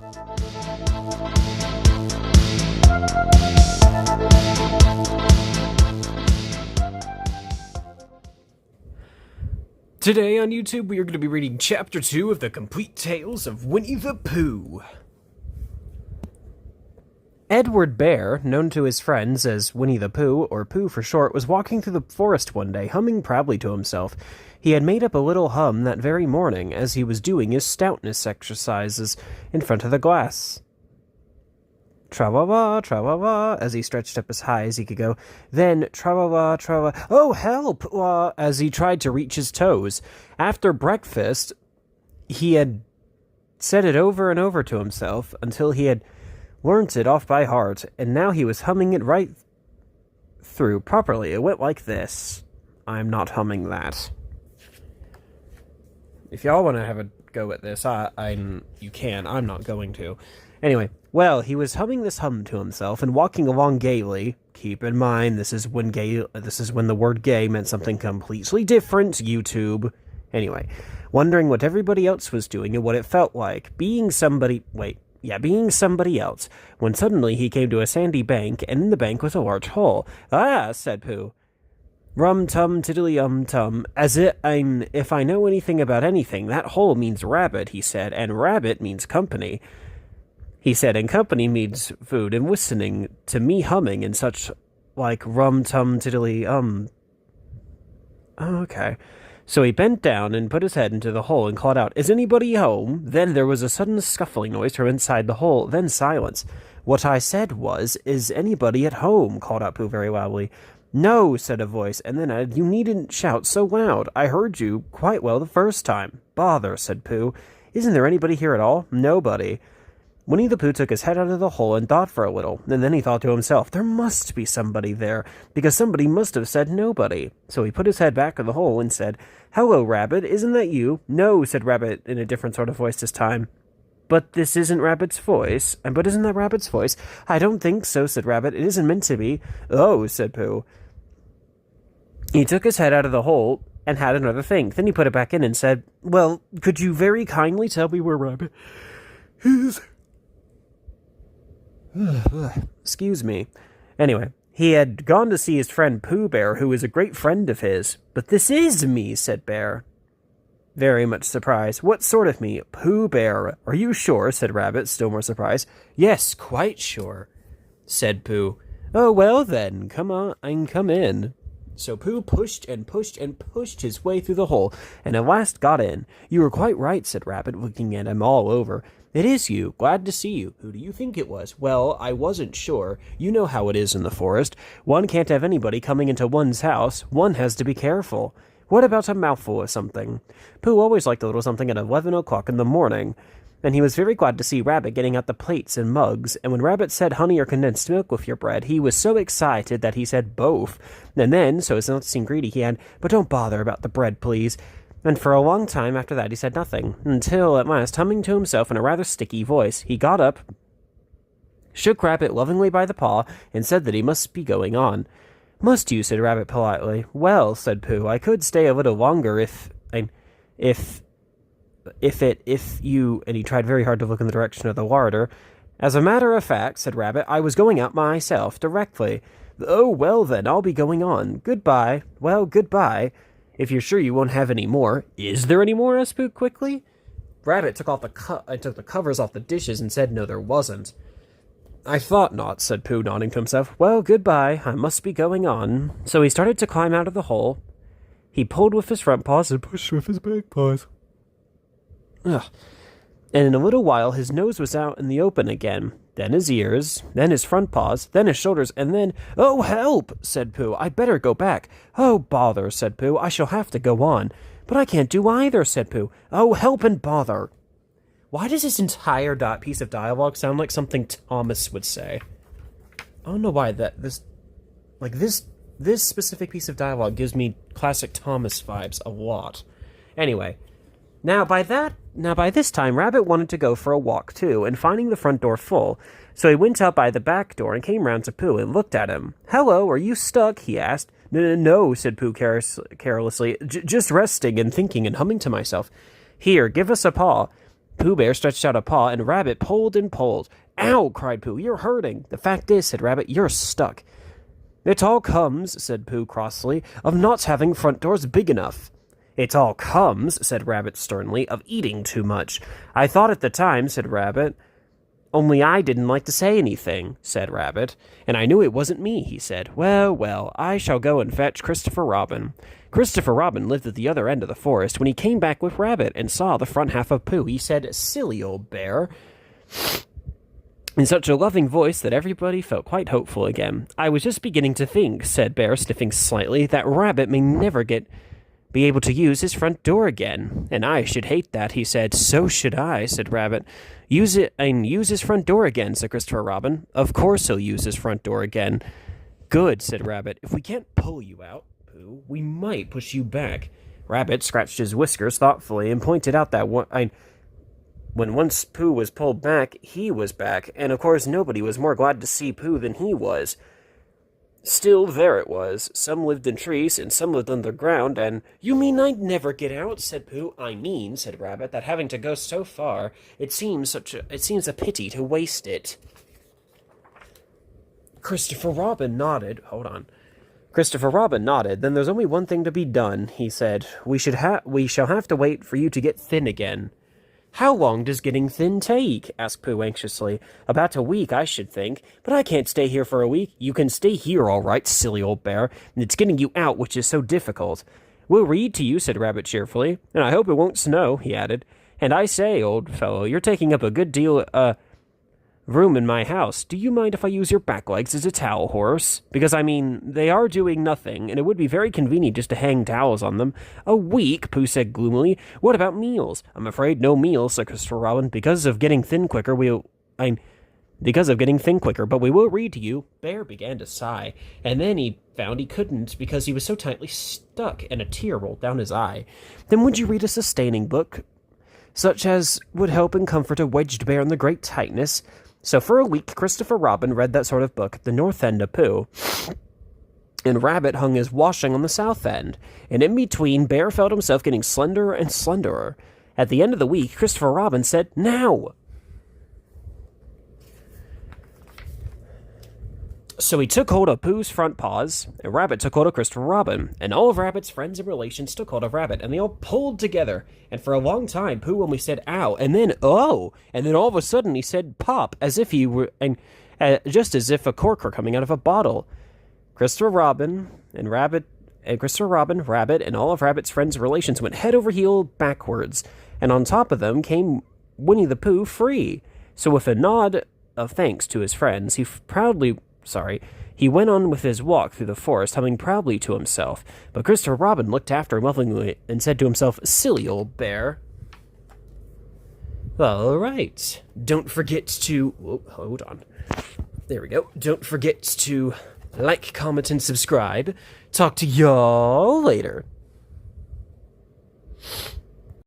Today on YouTube, we are going to be reading Chapter 2 of the Complete Tales of Winnie the Pooh. Edward Bear, known to his friends as Winnie the Pooh, or Pooh for short, was walking through the forest one day, humming proudly to himself. He had made up a little hum that very morning as he was doing his stoutness exercises in front of the glass. Tra-wa-wa, tra-wa-wa, as he stretched up as high as he could go. Then, tra-wa-wa, tra-wa, oh, help! As he tried to reach his toes. After breakfast, he had said it over and over to himself until he had learnt it off by heart, and now he was humming it right through properly. It went like this. I'm not humming that. If y'all want to have a go at this, you can. I'm not going to. Anyway, well, he was humming this hum to himself and walking along gaily. Keep in mind, this is when the word gay meant something completely different, YouTube. Anyway, wondering what everybody else was doing and what it felt like, being somebody else, when suddenly he came to a sandy bank, and in the bank was a large hole. Ah, said Pooh. Rum-tum, tiddly-um-tum, if I know anything about anything, that hole means rabbit, he said, and rabbit means company. He said, and company means food, and listening to me humming and such like rum-tum, tiddly, Oh, okay. So he bent down and put his head into the hole and called out, is anybody home? Then there was a sudden scuffling noise from inside the hole, then silence. What I said was, is anybody at home? Called out Pooh very loudly. No, said a voice, and then added, you needn't shout so loud. I heard you quite well the first time. Bother, said Pooh. Isn't there anybody here at all? Nobody. Winnie the Pooh took his head out of the hole and thought for a little, and then he thought to himself, there must be somebody there, because somebody must have said nobody. So he put his head back in the hole and said, hello, Rabbit, isn't that you? No, said Rabbit in a different sort of voice this time. But this isn't Rabbit's voice. But isn't that Rabbit's voice? I don't think so, said Rabbit. It isn't meant to be. Oh, said Pooh. He took his head out of the hole and had another think. Then he put it back in and said, well, could you very kindly tell me where Rabbit is? Excuse me. Anyway, he had gone to see his friend Pooh Bear, who is a great friend of his. But this is me, said Bear, very much surprised. What sort of me? Pooh Bear. Are you sure? Said Rabbit, still more surprised. Yes, quite sure, said Pooh. Oh, well then, come on, and come in. So Pooh pushed and pushed and pushed his way through the hole, and at last got in. You were quite right, said Rabbit, looking at him all over. It is you. Glad to see you. Who do you think it was? Well, I wasn't sure. You know how it is in the forest. One can't have anybody coming into one's house. One has to be careful. What about a mouthful of something? Pooh always liked a little something at 11 o'clock in the morning, and he was very glad to see Rabbit getting out the plates and mugs, and when Rabbit said honey or condensed milk with your bread, he was so excited that he said both. And then, so as not to seem greedy, he had, but don't bother about the bread, please. And for a long time after that he said nothing, until at last, humming to himself in a rather sticky voice, he got up, shook Rabbit lovingly by the paw, and said that he must be going on. Must you? Said Rabbit politely. Well, said Pooh, I could stay a little longer if you, and he tried very hard to look in the direction of the larder. As a matter of fact, said Rabbit, I was going out myself directly. Oh, well then, I'll be going on. Goodbye. Well, goodbye. If you're sure you won't have any more. Is there any more? asked Pooh quickly. Rabbit took the covers off the dishes and said no, there wasn't. I thought not, said Pooh, nodding to himself. Well, goodbye. I must be going on. So he started to climb out of the hole. He pulled with his front paws and pushed with his back paws. Ugh. And in a little while his nose was out in the open again, then his ears, then his front paws, then his shoulders, and then... Oh, help, said Pooh. I'd better go back. Oh, bother, said Pooh. I shall have to go on. But I can't do either, said Pooh. Oh, help and bother. Why does this entire piece of dialogue sound like something Thomas would say? I don't know why this specific piece of dialogue gives me classic Thomas vibes a lot. Anyway... Now by this time, Rabbit wanted to go for a walk, too, and finding the front door full. So he went out by the back door and came round to Pooh and looked at him. Hello, are you stuck? He asked. No, said Pooh carelessly. Just resting and thinking and humming to myself. Here, give us a paw. Pooh Bear stretched out a paw, and Rabbit pulled and pulled. "Ow!" cried Pooh. "You're hurting." "The fact is," said Rabbit, "you're stuck." "It all comes," said Pooh crossly, "of not having front doors big enough." "It all comes," said Rabbit sternly, "of eating too much." "I thought at the time," said Rabbit. "Only I didn't like to say anything," said Rabbit. "And I knew it wasn't me," he said. "Well, well, I shall go and fetch Christopher Robin." Christopher Robin lived at the other end of the forest. When he came back with Rabbit and saw the front half of Pooh, he said, "Silly old bear," in such a loving voice that everybody felt quite hopeful again. "I was just beginning to think," said Bear, sniffing slightly, "that Rabbit may never be able to use his front door again." "And I should hate that," he said. "So should I," said Rabbit. "Use his front door again," said Christopher Robin. "Of course he'll use his front door again." "Good," said Rabbit. "If we can't pull you out, Pooh, we might push you back." Rabbit scratched his whiskers thoughtfully and pointed out that when once Pooh was pulled back, he was back, and of course nobody was more glad to see Pooh than he was. Still, there it was. Some lived in trees, and some lived underground, and— "You mean I'd never get out?" said Pooh. "I mean," said Rabbit, "that having to go so far, it seems a pity to waste it." Christopher Robin nodded. Hold on. Christopher Robin nodded. "Then there's only one thing to be done," he said. We shall have to wait for you to get thin again." "How long does getting thin take?" asked Pooh anxiously. "About a week, I should think. But I can't stay here for a week." "You can stay here, all right, silly old bear. And it's getting you out which is so difficult." "We'll read to you," said Rabbit cheerfully. "And I hope it won't snow," he added. "And I say, old fellow, you're taking up a good deal, room in my house. Do you mind if I use your back legs as a towel horse? Because, I mean, they are doing nothing, and it would be very convenient just to hang towels on them." "A week?" Pooh said gloomily. "What about meals?" "I'm afraid no meals," said Christopher Robin. Because of getting thin quicker, but we will read to you." Bear began to sigh, and then he found he couldn't because he was so tightly stuck, and a tear rolled down his eye. "Then would you read a sustaining book, such as would help and comfort a wedged bear in the great tightness?" So for a week, Christopher Robin read that sort of book at the north end of Pooh, and Rabbit hung his washing on the south end, and in between, Bear felt himself getting slenderer and slenderer. At the end of the week, Christopher Robin said, "Now!" So he took hold of Pooh's front paws, and Rabbit took hold of Christopher Robin, and all of Rabbit's friends and relations took hold of Rabbit, and they all pulled together, and for a long time, Pooh only said, "Ow," and then, "Oh," and then all of a sudden he said, "Pop," as if he were, just as if a cork were coming out of a bottle. Christopher Robin, Rabbit, and all of Rabbit's friends and relations went head over heel backwards, and on top of them came Winnie the Pooh free. So with a nod of thanks to his friends, he went on with his walk through the forest, humming proudly to himself. But Christopher Robin looked after him lovingly and said to himself, "Silly old bear." All right. Don't forget to... Oh, hold on. There we go. Don't forget to like, comment, and subscribe. Talk to y'all later.